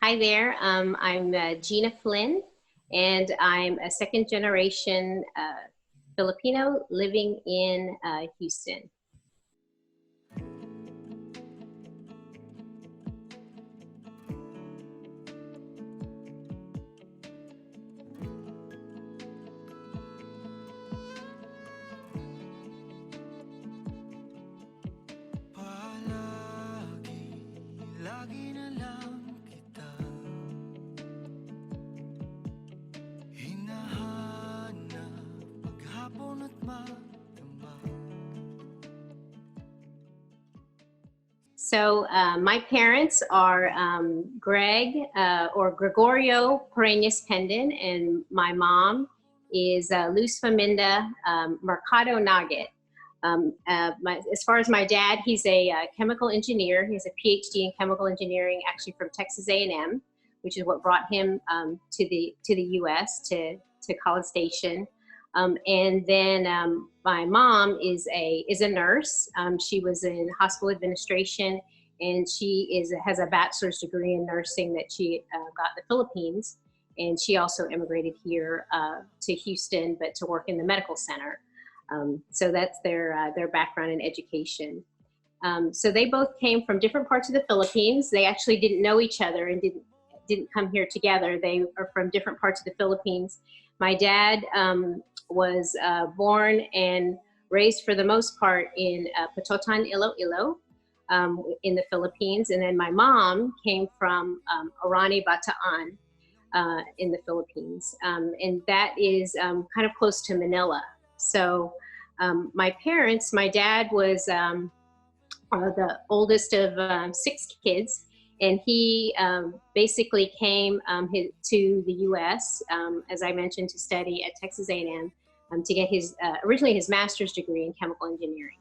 Hi there. I'm Gina Flynn, and I'm a second generation Filipino living in Houston. Lagi na lang kita hinahanap paghapon at magdamag. So my parents are Greg or Gregorio Pereñas Pendon, and my mom is Luz Faminda Mercado Nugget. As far as my dad, he's a chemical engineer. He has a PhD in chemical engineering, actually from Texas A&M, which is what brought him to the U.S. to College Station. And then my mom is a nurse. She was in hospital administration, and she has a bachelor's degree in nursing that she got in the Philippines. And she also immigrated here to Houston, but to work in the medical center. So that's their background in education. So they both came from different parts of the Philippines. They actually didn't know each other and didn't come here together. They are from different parts of the Philippines. My dad was born and raised for the most part in Patotan, Iloilo, in the Philippines. And then my mom came from Orani, Bataan, in the Philippines. And that is kind of close to Manila. So my parents, my dad was the oldest of 6 kids, and he basically came to the U.S., as I mentioned, to study at Texas A&M to get his originally his master's degree in chemical engineering.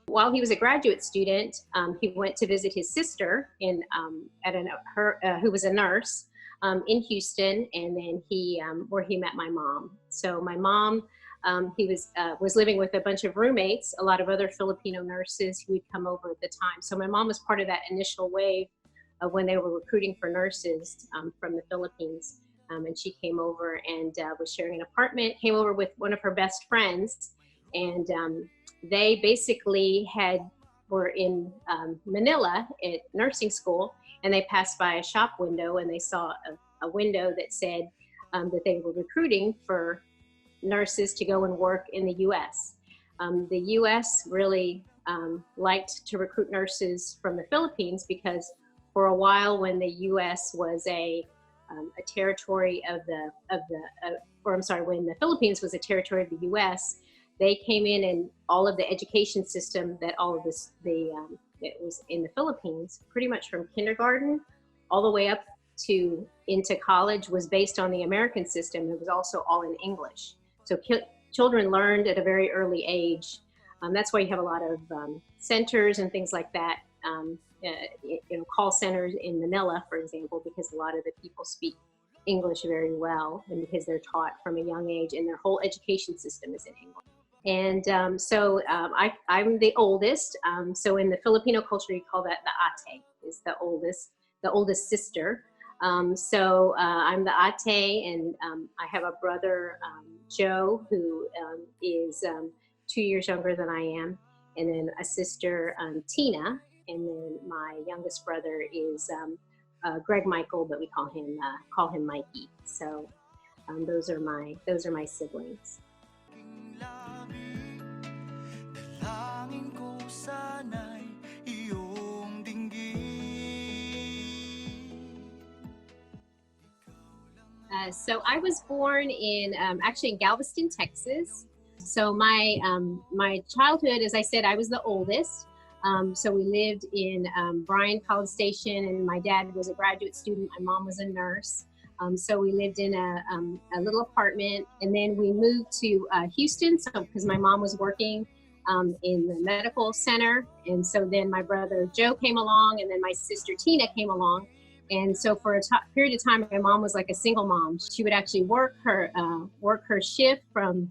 While he was a graduate student, he went to visit his sister who was a nurse in Houston, and then where he met my mom. So my mom, he was living with a bunch of roommates, a lot of other Filipino nurses who would come over at the time. So my mom was part of that initial wave of when they were recruiting for nurses from the Philippines. And she came over and was sharing an apartment, came over with one of her best friends. And they basically were in Manila at nursing school, and they passed by a shop window, and they saw a window that said that they were recruiting for nurses to go and work in the U.S. The U.S. really liked to recruit nurses from the Philippines because for a while, when the U.S. was a territory when the Philippines was a territory of the U.S., they came in, and all of the education system that that was in the Philippines, pretty much from kindergarten all the way up into college, was based on the American system. It was also all in English. So children learned at a very early age. That's why you have a lot of centers and things like that, call centers in Manila, for example, because a lot of the people speak English very well, and because they're taught from a young age, and their whole education system is in English. And I'm the oldest. So in the Filipino culture, you call that the ate, is the oldest sister. So I'm the ate, and I have a brother, Joe, who is 2 years younger than I am, and then a sister, Tina, and then my youngest brother is Greg Michael, but we call him Mikey. So those are my siblings. Dalangin ko sana'y iyong dinggin. So I was born in actually in Galveston, Texas. So my childhood, as I said, I was the oldest. So we lived in Bryan, College Station, and my dad was a graduate student. My mom was a nurse. So we lived in a little apartment, and then we moved to Houston, because my mom was working in the medical center. And so then my brother Joe came along, and then my sister Tina came along. And so for a period of time, my mom was like a single mom. She would actually work her shift from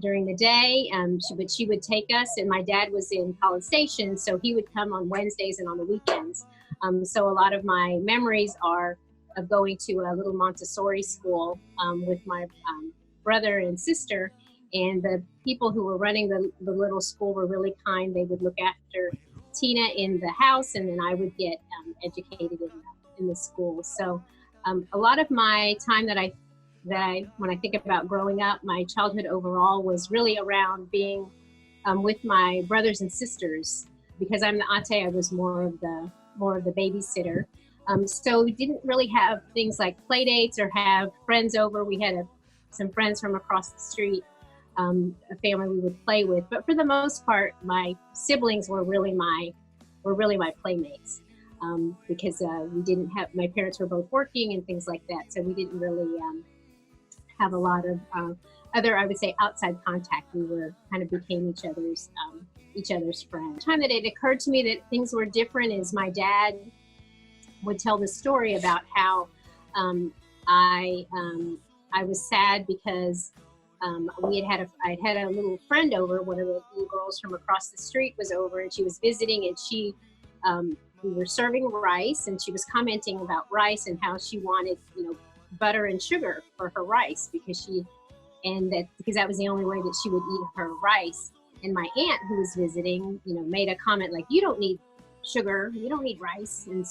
during the day, but she would take us, and my dad was in College Station, so he would come on Wednesdays and on the weekends. So a lot of my memories are of going to a little Montessori school with my brother and sister. And the people who were running the little school were really kind. They would look after Tina in the house, and then I would get educated in the school. So a lot of my time that I when I think about growing up, my childhood overall was really around being with my brothers and sisters. Because I'm the ate, I was more of the babysitter. So we didn't really have things like play dates or have friends over. We had some friends from across the street, a family we would play with. But for the most part, my siblings were really my playmates, because we didn't have, my parents were both working and things like that. So we didn't really have a lot of other, I would say, outside contact. We were kind of became each other's friend. The time that it occurred to me that things were different is my dad would tell the story about how I was sad because I had a little friend over. One of the little girls from across the street was over, and she was visiting, and we were serving rice, and she was commenting about rice and how she wanted, butter and sugar for her rice because that was the only way that she would eat her rice. And my aunt, who was visiting, made a comment like, "You don't need sugar, you don't need rice." And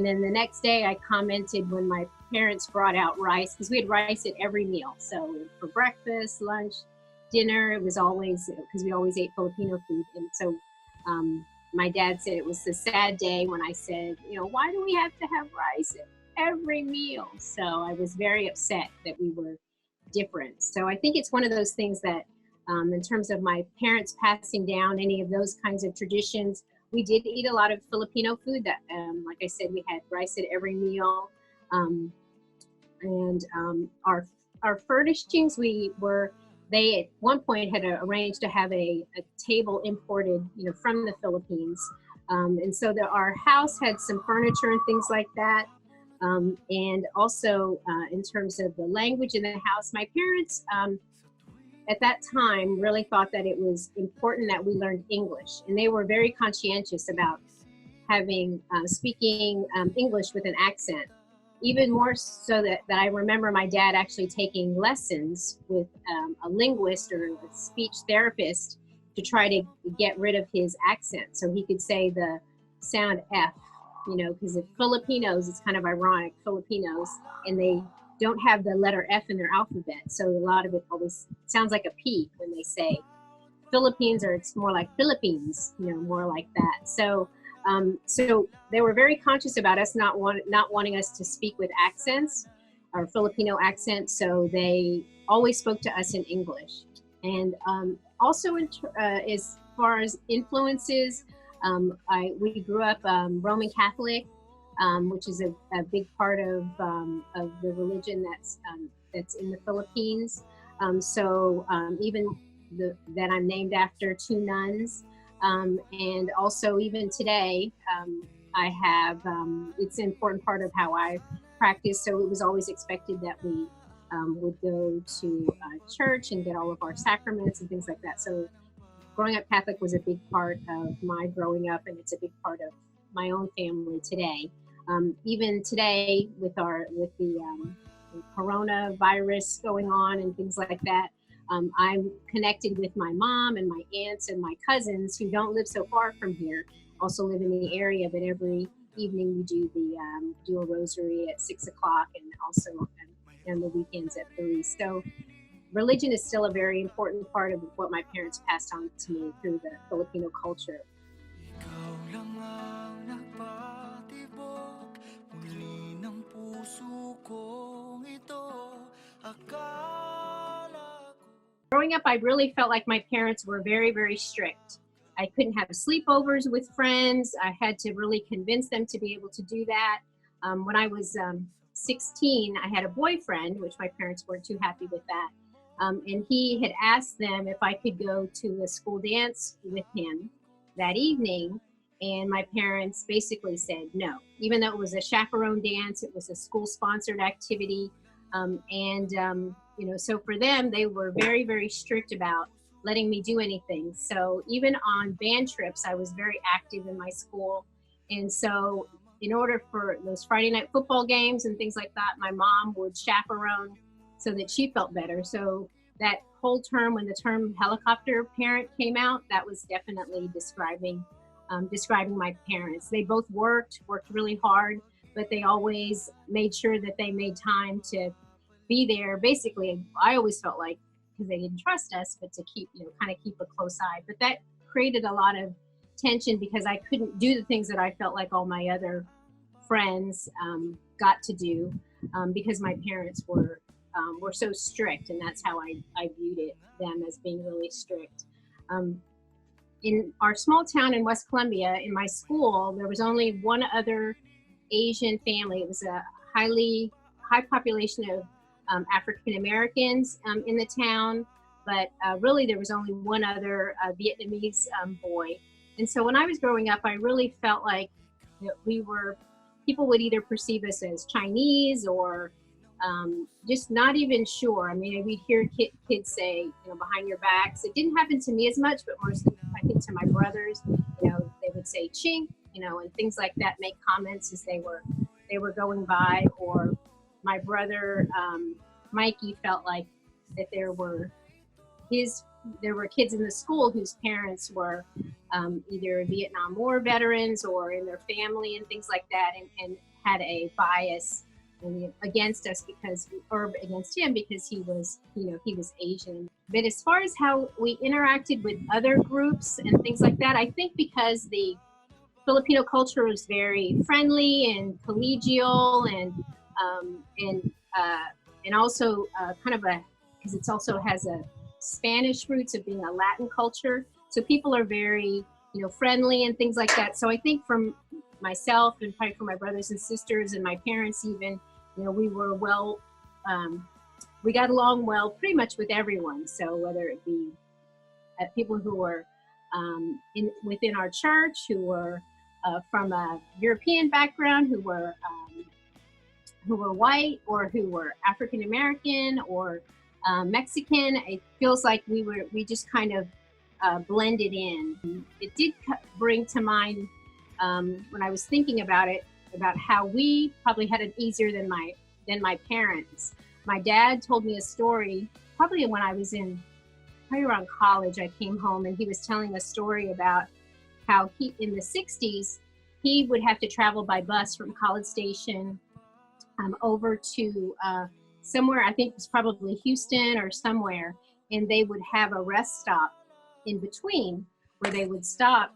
then the next day I commented when my parents brought out rice, because we had rice at every meal. So for breakfast, lunch, dinner, it was always, because we always ate Filipino food. And so my dad said it was a sad day when I said, "Why do we have to have rice at every meal?" So I was very upset that we were different. So I think it's one of those things that in terms of my parents passing down any of those kinds of traditions, we did eat a lot of Filipino food. That, like I said, we had rice at every meal, and our furnishings. They at one point had arranged to have a table imported, from the Philippines, and so our house had some furniture and things like that. And also in terms of the language in the house, my parents at that time really thought that it was important that we learned English, and they were very conscientious about having speaking English with an accent. Even more so that I remember my dad actually taking lessons with a linguist or a speech therapist to try to get rid of his accent so he could say the sound F, because if Filipinos, it's kind of ironic, Filipinos, and they don't have the letter F in their alphabet. So a lot of it always sounds like a P when they say Philippines, or it's more like Philippines, more like that. So so they were very conscious about us not wanting us to speak with accents or Filipino accents. So they always spoke to us in English. And also as far as influences, we grew up Roman Catholic, which is a big part of the religion that's in the Philippines. So even that I'm named after two nuns. And also even today, I have, it's an important part of how I practice. So it was always expected that we would go to church and get all of our sacraments and things like that. So growing up Catholic was a big part of my growing up, and it's a big part of my own family today. Even today with the coronavirus going on and things like that, I'm connected with my mom and my aunts and my cousins who don't live so far from here, also live in the area, but every evening we do a rosary at 6 o'clock and also on the weekends at 3. So religion is still a very important part of what my parents passed on to me through the Filipino culture. Ikaw lang ang nagpatibok, muli ng puso kong ito, akala ko. Growing up, I really felt like my parents were very, very strict. I couldn't have sleepovers with friends. I had to really convince them to be able to do that. When I was 16, I had a boyfriend, which my parents weren't too happy with that. And he had asked them if I could go to a school dance with him that evening. And my parents basically said no. Even though it was a chaperone dance, it was a school-sponsored activity. So for them, they were very, very strict about letting me do anything. So even on band trips, I was very active in my school. And so in order for those Friday night football games and things like that, my mom would chaperone so that she felt better. So that whole term, when the term helicopter parent came out, that was definitely describing my parents. They both worked really hard, but they always made sure that they made time to be there. Basically, I always felt like, because they didn't trust us, but to keep, kind of keep a close eye. But that created a lot of tension because I couldn't do the things that I felt like all my other friends got to do because my parents were so strict, and that's how I viewed them as being really strict. In our small town in West Columbia, in my school, there was only one other Asian family. It was a high population of African Americans in the town, but really there was only one other Vietnamese boy. And so when I was growing up, I really felt like people would either perceive us as Chinese or just not even sure. I mean, we'd hear kids say, behind your backs. It didn't happen to me as much, but mostly, I think, to my brothers, they would say chink, and things like that, make comments as they were going by. Or my brother, Mikey, felt like that there were kids in the school whose parents were either Vietnam War veterans or in their family and things like that, and had a bias against us against him because he was Asian. But as far as how we interacted with other groups and things like that, I think because the Filipino culture was very friendly and collegial and also kind of because it also has a Spanish roots of being a Latin culture. So people are very, friendly and things like that. So I think from myself and probably from my brothers and sisters and my parents even, we were we got along well pretty much with everyone. So whether it be people who were within our church, who were from a European background, who were white, or who were African American or Mexican, it feels like we just kind of blended in. It did bring to mind when I was thinking about it, about how we probably had it easier than my parents. My dad told me a story probably when I was probably around college. I came home and he was telling a story about how in the 60s, he would have to travel by bus from College Station over to somewhere, I think it was probably Houston or somewhere, and they would have a rest stop in between where they would stop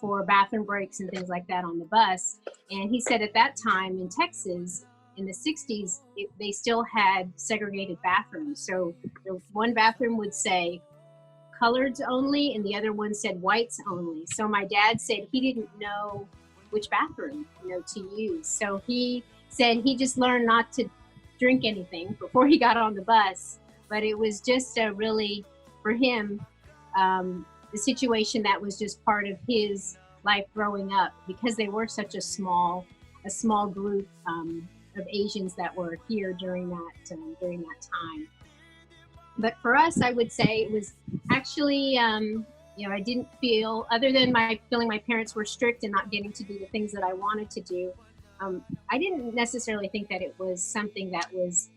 for bathroom breaks and things like that on the bus. And he said at that time in Texas, in the 60s, they still had segregated bathrooms. So the one bathroom would say coloreds only, and the other one said whites only. So my dad said he didn't know which bathroom, to use. So he said he just learned not to drink anything before he got on the bus. But it was just really, for him, the situation that was just part of his life growing up, because they were such a small group of Asians that were here during that time. But for us, I would say it was actually, I didn't feel, other than feeling my parents were strict and not getting to do the things that I wanted to do, I didn't necessarily think that it was something that was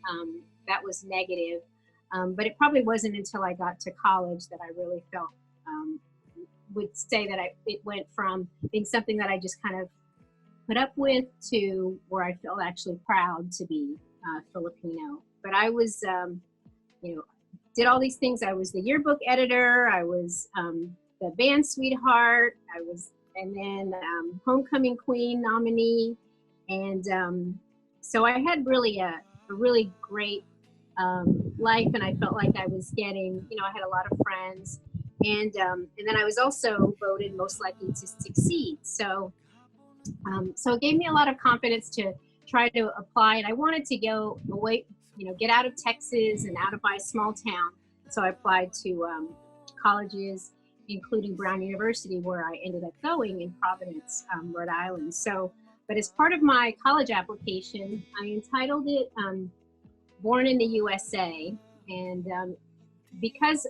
negative. But it probably wasn't until I got to college that I really felt, would say that it went from being something that I just kind of put up with to where I felt actually proud to be Filipino. But I was, did all these things. I was the yearbook editor. I was the band sweetheart. And then homecoming queen nominee. And so I had really a really great life, and I felt like I was getting, I had a lot of friends, and then I was also voted most likely to succeed. So it gave me a lot of confidence to try to apply, and I wanted to go away, get out of Texas and out of my small town. So I applied to colleges, including Brown University, where I ended up going in Providence, Rhode Island. So, but as part of my college application, I entitled it Born in the USA. And because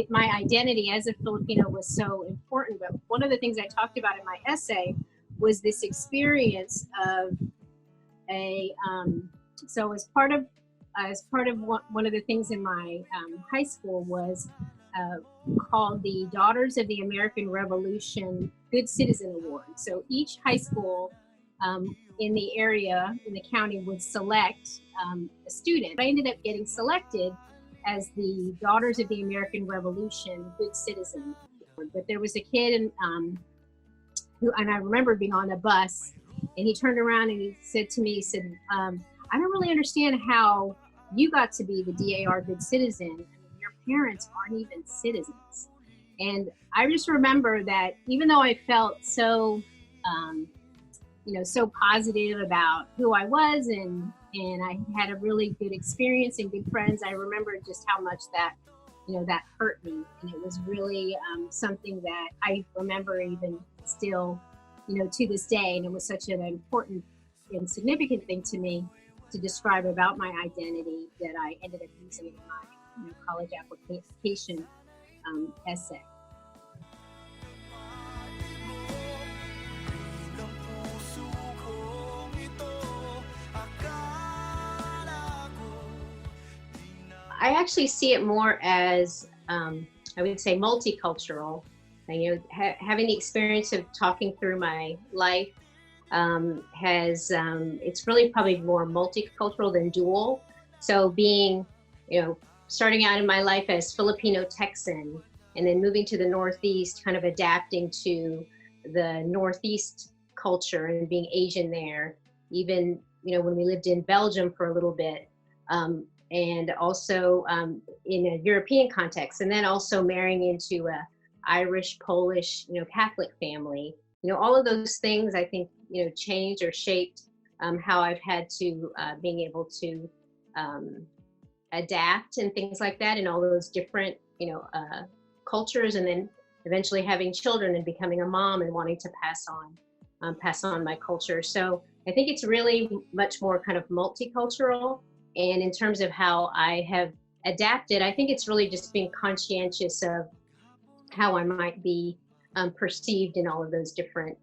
my identity as a Filipino was so important. But one of the things I talked about in my essay was this experience of so as part of one of the things in my high school was called the Daughters of the American Revolution Good Citizen Award. So each high school in the area, in the county, would select a student. I ended up getting selected as the Daughters of the American Revolution Good Citizen Award. But there was a kid and I remember being on a bus, and he turned around and he said to me, I don't really understand how you got to be the DAR Good Citizen. I mean, your parents aren't even citizens. And I just remember that even though I felt so, so positive about who I was, and I had a really good experience and good friends, I remember just how much that, that hurt me. And it was really something that I remember even still, to this day. And it was such an important and significant thing to me to describe about my identity that I ended up using it in my college application essay. I actually see it more as, I would say, multicultural. Having the experience of talking through my life it's really probably more multicultural than dual. So being, starting out in my life as Filipino Texan, and then moving to the Northeast, kind of adapting to the Northeast culture and being Asian there, even, when we lived in Belgium for a little bit, and also in a European context, and then also marrying into a Irish, Polish, Catholic family. All of those things, I think, changed or shaped how I've had to being able to adapt and things like that in all those different, cultures, and then eventually having children and becoming a mom and wanting to pass on my culture. So I think it's really much more kind of multicultural. And in terms of how I have adapted, I think it's really just being conscientious of how I might be perceived in all of those different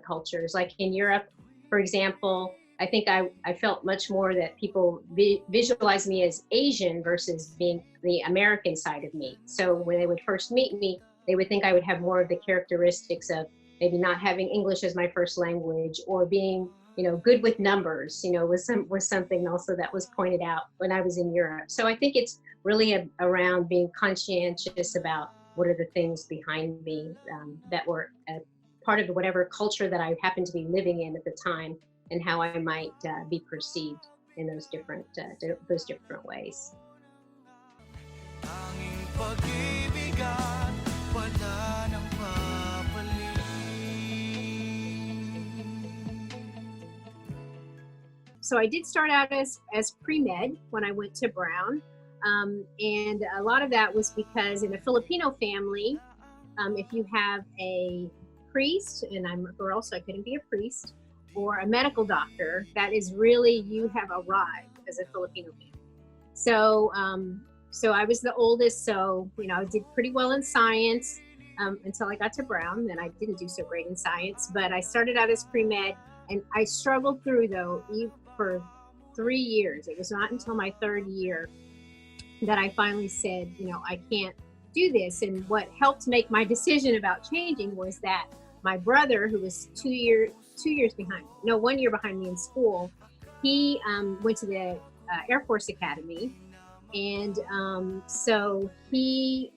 cultures. Like in Europe, for example, I think I felt much more that people visualize me as Asian versus being the American side of me. So when they would first meet me, they would think I would have more of the characteristics of maybe not having English as my first language, or being, good with numbers, was something also that was pointed out when I was in Europe. So I think it's really around being conscientious about what are the things behind me that were part of whatever culture that I happened to be living in at the time, and how I might be perceived in those different ways. So I did start out as pre-med when I went to Brown. And a lot of that was because in a Filipino family, if you have a priest, and I'm a girl, so I couldn't be a priest, or a medical doctor, that is really, you have arrived as a Filipino family. So, so I was the oldest, so, I did pretty well in science until I got to Brown. Then I didn't do so great in science, but I started out as pre-med, and I struggled through, though, for 3 years. It was not until my third year that I finally said, I can't do this. And what helped make my decision about changing was that my brother, who was 1 year behind me in school, he went to the Air Force Academy. And so he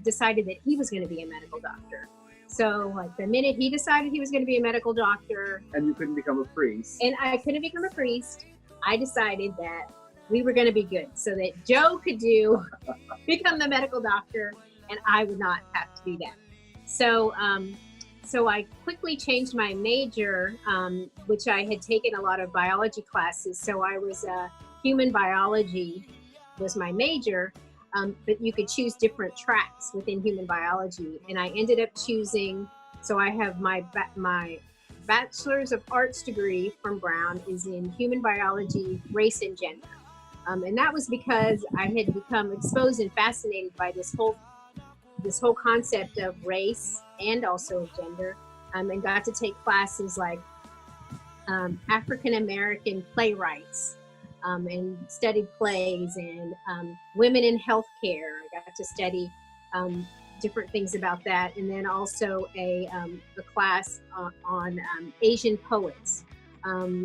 decided that he was going to be a medical doctor. So like the minute he decided he was going to be a medical doctor. And you couldn't become a priest. And I couldn't become a priest. I decided that we were going to be good, so that Joe could become the medical doctor, and I would not have to do that. So, so I quickly changed my major, which I had taken a lot of biology classes. So I was human biology was my major, but you could choose different tracks within human biology, and I ended up choosing. So I have my Bachelor's of Arts degree from Brown is in human biology, race and gender. And that was because I had become exposed and fascinated by this whole this whole concept of race and also gender, and got to take classes like African American playwrights, and studied plays, and women in healthcare. I got to study different things about that, and then also a class on Asian poets.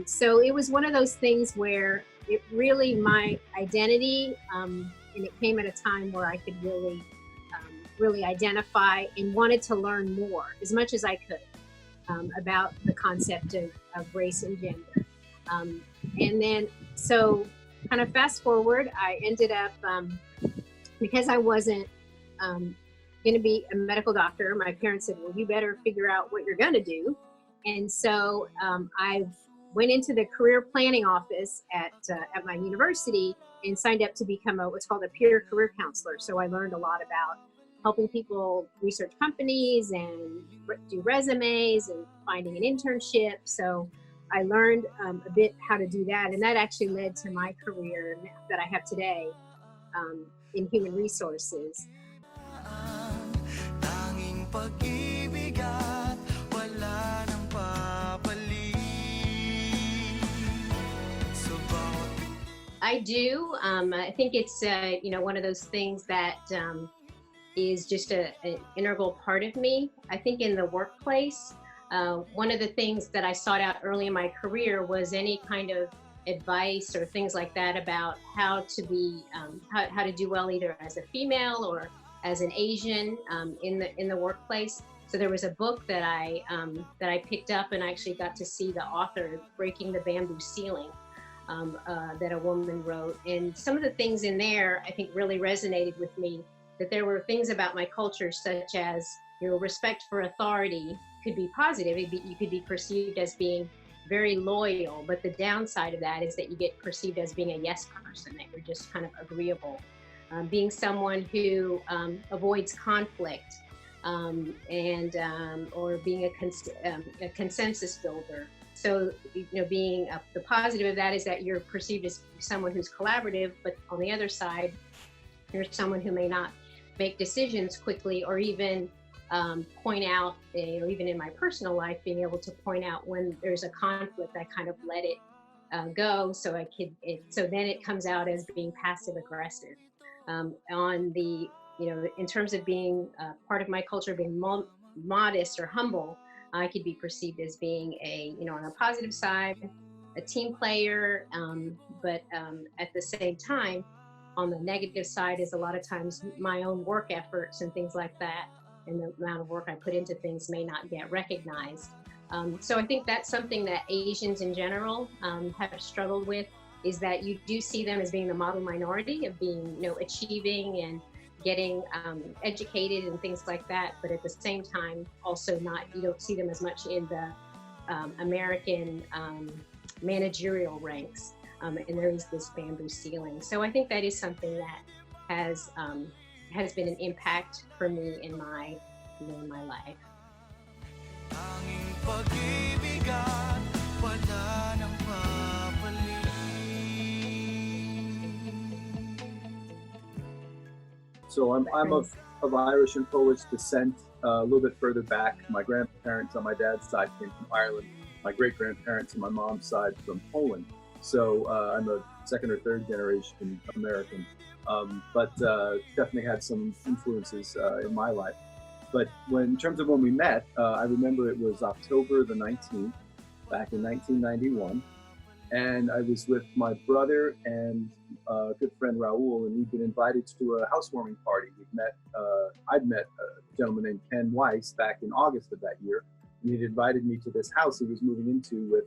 So it was one of those things where it really, my identity, and it came at a time where I could really identify and wanted to learn more, as much as I could, about the concept of race and gender. And then, so kind of fast forward, I ended up, because I wasn't going to be a medical doctor, my parents said, well, you better figure out what you're going to do. And so I went into the career planning office at my university and signed up to become what's called a peer career counselor. So I learned a lot about helping people research companies and do resumes and finding an internship. So I learned a bit how to do that. And that actually led to my career that I have today in human resources. I do. I think it's one of those things that is just an integral part of me. I think in the workplace, one of the things that I sought out early in my career was any kind of advice or things like that about how to be, how to do well either as a female or as an Asian in the workplace. So there was a book that I picked up, and I actually got to see the author, Breaking the Bamboo Ceiling, that a woman wrote. And some of the things in there I think really resonated with me, that there were things about my culture such as, respect for authority could be positive. You could be perceived as being very loyal, but the downside of that is that you get perceived as being a yes person, that you're just kind of agreeable. Being someone who avoids conflict, or being a consensus builder. So, being the positive of that is that you're perceived as someone who's collaborative, but on the other side, you're someone who may not make decisions quickly, or even point out, even in my personal life, being able to point out when there's a conflict, I kind of let it go, so then it comes out as being passive aggressive. On the, in terms of being part of my culture, being modest or humble, I could be perceived as being on a positive side, a team player, but at the same time, on the negative side is a lot of times my own work efforts and things like that, and the amount of work I put into things may not get recognized. So I think that's something that Asians in general have struggled with, is that you do see them as being the model minority of being, achieving and getting educated and things like that, but at the same time, also you don't see them as much in the American managerial ranks. And there is this bamboo ceiling. So I think that is something that has been an impact for me in my life. So I'm of Irish and Polish descent. A little bit further back, my grandparents on my dad's side came from Ireland. My great-grandparents on my mom's side from Poland. So I'm a second or third generation American, but definitely had some influences in my life. But in terms of when we met, I remember it was October the 19th, back in 1991. And I was with my brother and a good friend Raul, and we'd been invited to a housewarming party. I'd met a gentleman named Ken Weiss back in August of that year, and he'd invited me to this house he was moving into with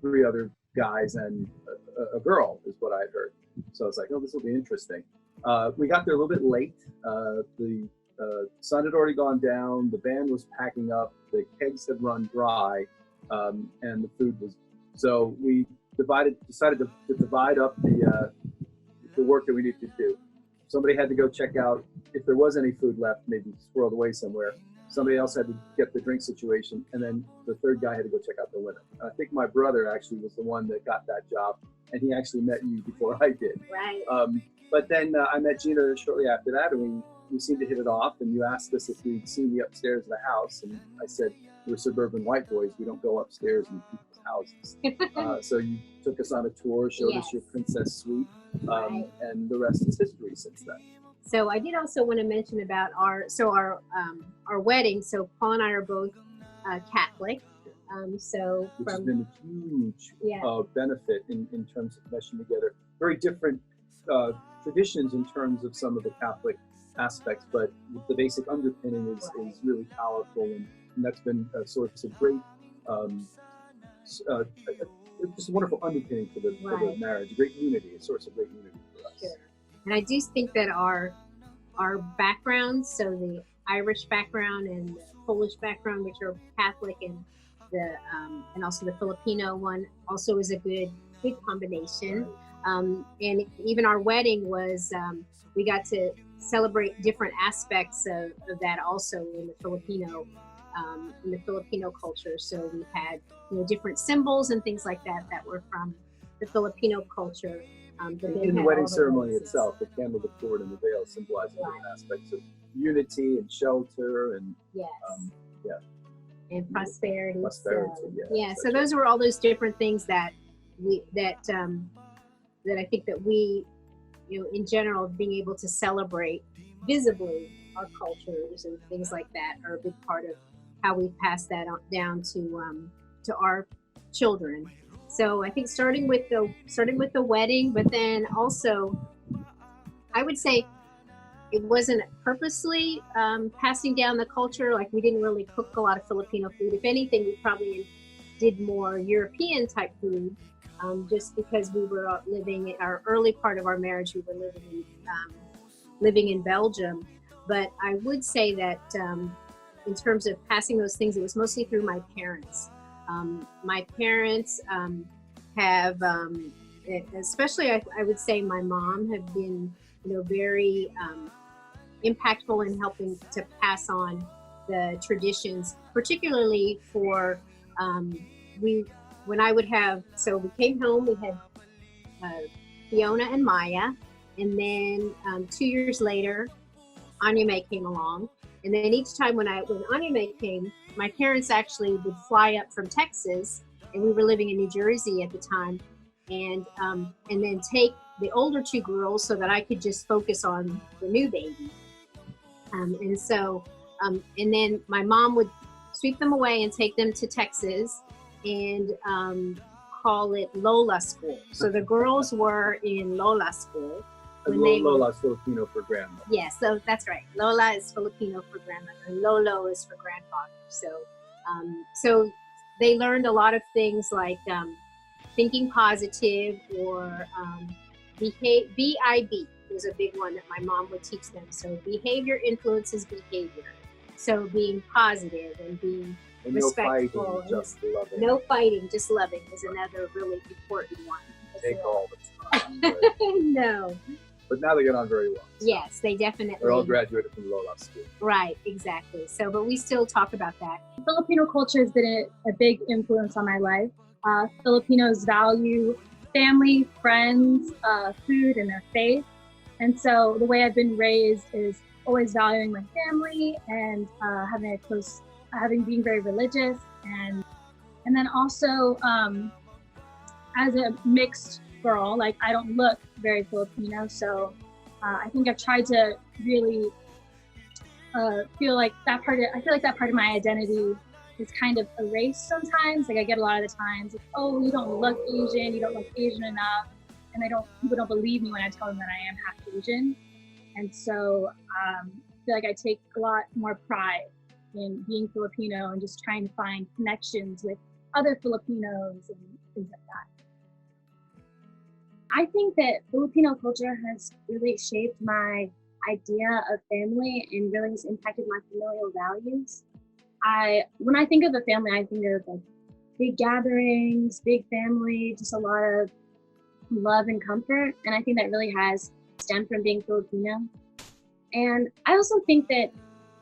3 other guys and a girl, is what I'd heard. So I was like, oh, this will be interesting. We got there a little bit late. The sun had already gone down. The band was packing up. The kegs had run dry, and the food was. So we decided to divide up the work that we needed to do. Somebody had to go check out if there was any food left, maybe squirreled away somewhere. Somebody else had to get the drink situation, and then the third guy had to go check out the linen. I think my brother actually was the one that got that job, and he actually met you before I did. Right. But then I met Gina shortly after that, and we we seemed to hit it off, and you asked us if we'd seen the upstairs of the house, and I said, we're suburban white boys, we don't go upstairs in people's houses. So you took us on a tour, showed us your princess suite, and the rest is history since then. So I did also want to mention about our wedding. So Paul and I are both Catholic. Which has been a huge benefit in terms of meshing together very different traditions in terms of some of the Catholic aspects, but the basic underpinning is really powerful, and that's been a source of great, just a wonderful underpinning for the marriage, great unity, a source of great unity for us. Sure. And I do think that our backgrounds, so the Irish background and the Polish background, which are Catholic, and also the Filipino one, also is a good combination. And even our wedding was, we got to celebrate different aspects of that also in the Filipino culture. So we had different symbols and things like that were from the Filipino culture. In the wedding ceremony itself, the candle, the cord, and the veil symbolizing different aspects of unity and shelter and and prosperity. So those were all those different things that I think that we, in general, being able to celebrate visibly our cultures and things like that are a big part of how we pass that down to our children. So I think starting with the wedding, but then also, I would say it wasn't purposely passing down the culture. Like, we didn't really cook a lot of Filipino food. If anything, we probably did more European type food, just because we were living in our early part of our marriage. We were living in Belgium. But I would say that in terms of passing those things, it was mostly through my parents. My parents have, especially I would say my mom, have been very impactful in helping to pass on the traditions, particularly for when I would have, so we came home, we had Fiona and Maya, and then 2 years later, Anya May came along. And then each time when Anya May came, my parents actually would fly up from Texas, and we were living in New Jersey at the time, and then take the older two girls so that I could just focus on the new baby. And then my mom would sweep them away and take them to Texas and call it Lola School. So the girls were in Lola School. Lola is Filipino for grandmother. Yes, so that's right. Lola is Filipino for grandmother, and Lolo is for grandfather. So they learned a lot of things like thinking positive, or BIB was a big one that my mom would teach them. So behavior influences behavior. So being positive and being respectful. No fighting, just loving. No fighting, just loving is another really important one. Take all the time. No. But now they get on very well. So yes, they definitely. They're all graduated from Lola School. Right, exactly. So, but we still talk about that. Filipino culture has been a big influence on my life. Filipinos value family, friends, food, and their faith. And so the way I've been raised is always valuing my family and being very religious. And then also as a mixed girl, like, I don't look very Filipino, so I think I've tried to really feel like that part of my identity is kind of erased sometimes. Like, I get a lot of the times, like, oh, you don't look Asian, you don't look Asian enough, and people don't believe me when I tell them that I am half Asian. And so I feel like I take a lot more pride in being Filipino and just trying to find connections with other Filipinos and things like that. I think that Filipino culture has really shaped my idea of family and really has impacted my familial values. When I think of a family, I think of like big gatherings, big family, just a lot of love and comfort. And I think that really has stemmed from being Filipino. And I also think that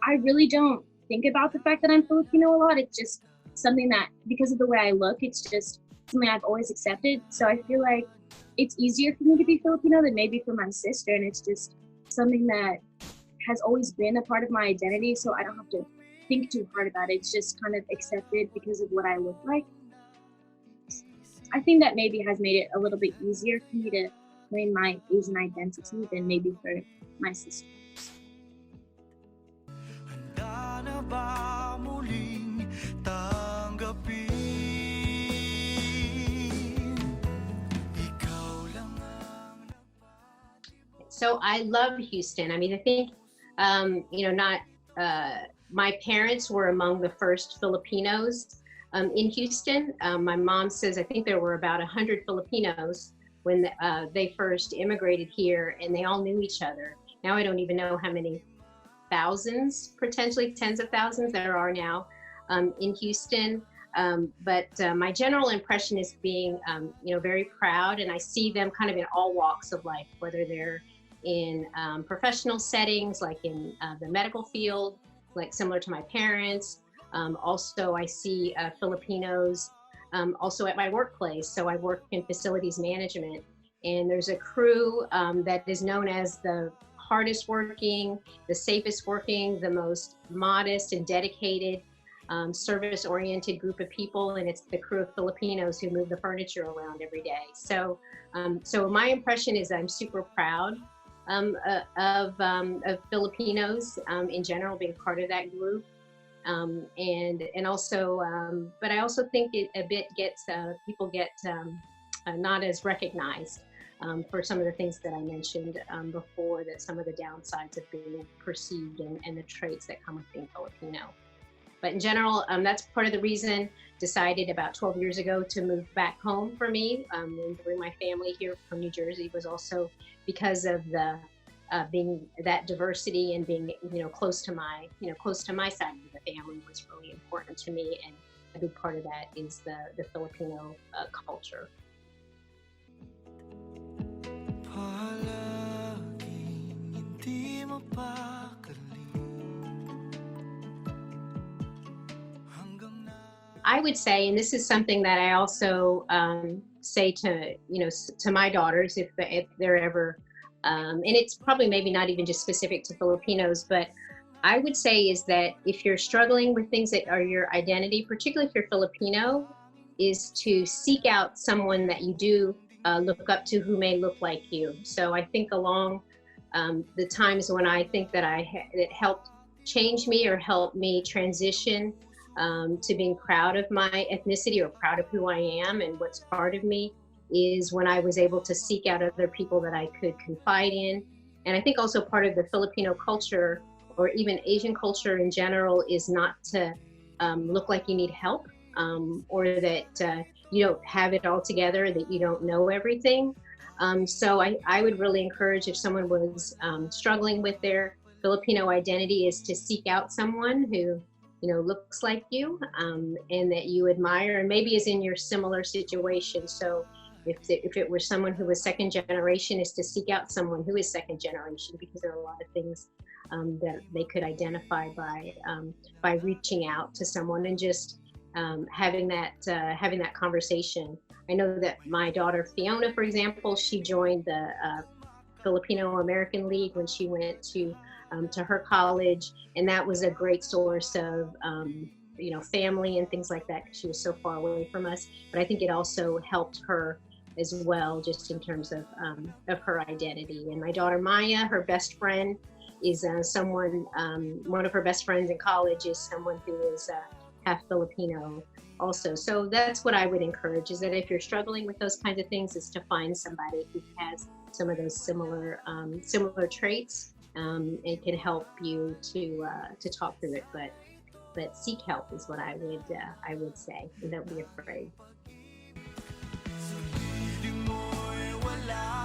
I really don't think about the fact that I'm Filipino a lot. It's just something that, because of the way I look, it's just something I've always accepted. So I feel like it's easier for me to be Filipino than maybe for my sister. And it's just something that has always been a part of my identity, so I don't have to think too hard about it. It's just kind of accepted because of what I look like. I think that maybe has made it a little bit easier for me to claim my Asian identity than maybe for my sister. Handa na ba muling tanggapin? Ikaw lang ang So I love Houston. I mean, I think, my parents were among the first Filipinos in Houston. My mom says, I think there were about 100 Filipinos when they first immigrated here, and they all knew each other. Now I don't even know how many thousands, potentially tens of thousands there are now in Houston. But my general impression is being, very proud, and I see them kind of in all walks of life, whether they're in professional settings, like in the medical field, like similar to my parents. Also, I see Filipinos also at my workplace. So I work in facilities management, and there's a crew that is known as the hardest working, the safest working, the most modest and dedicated, service-oriented group of people, and it's the crew of Filipinos who move the furniture around every day. So, so my impression is I'm super proud of Filipinos in general being part of that group, and also, but I also think it a bit gets people get not as recognized for some of the things that I mentioned before, that some of the downsides of being perceived and the traits that come with being Filipino. But in general, that's part of the reason decided about 12 years ago to move back home for me and bring my family here from New Jersey, was also because of the being that diversity and being close to my side of the family was really important to me, and a big part of that is the Filipino culture. I would say, and this is something that I also say to my daughters if they're ever, and it's probably maybe not even just specific to Filipinos, but I would say is that if you're struggling with things that are your identity, particularly if you're Filipino, is to seek out someone that you do look up to who may look like you. So I think along the times when I think that it helped change me or help me transition to being proud of my ethnicity or proud of who I am and what's part of me, is when I was able to seek out other people that I could confide in. And I think also part of the Filipino culture, or even Asian culture in general, is not to look like you need help, or that you don't have it all together, that you don't know everything. So I would really encourage, if someone was struggling with their Filipino identity, is to seek out someone who looks like you, and that you admire, and maybe is in your similar situation. So if it were someone who was second generation, is to seek out someone who is second generation, because there are a lot of things that they could identify by reaching out to someone and just having that conversation. I know that my daughter Fiona, for example, she joined the Filipino American League when she went to her college, and that was a great source of family and things like that, because she was so far away from us. But I think it also helped her as well, just in terms of her identity. And my daughter Maya, her best friend is one of her best friends in college is someone who is half Filipino also. So that's what I would encourage, is that if you're struggling with those kinds of things, is to find somebody who has some of those similar traits, and can help you to talk through it. But seek help is what I would say, and don't be afraid. Di mo'y wala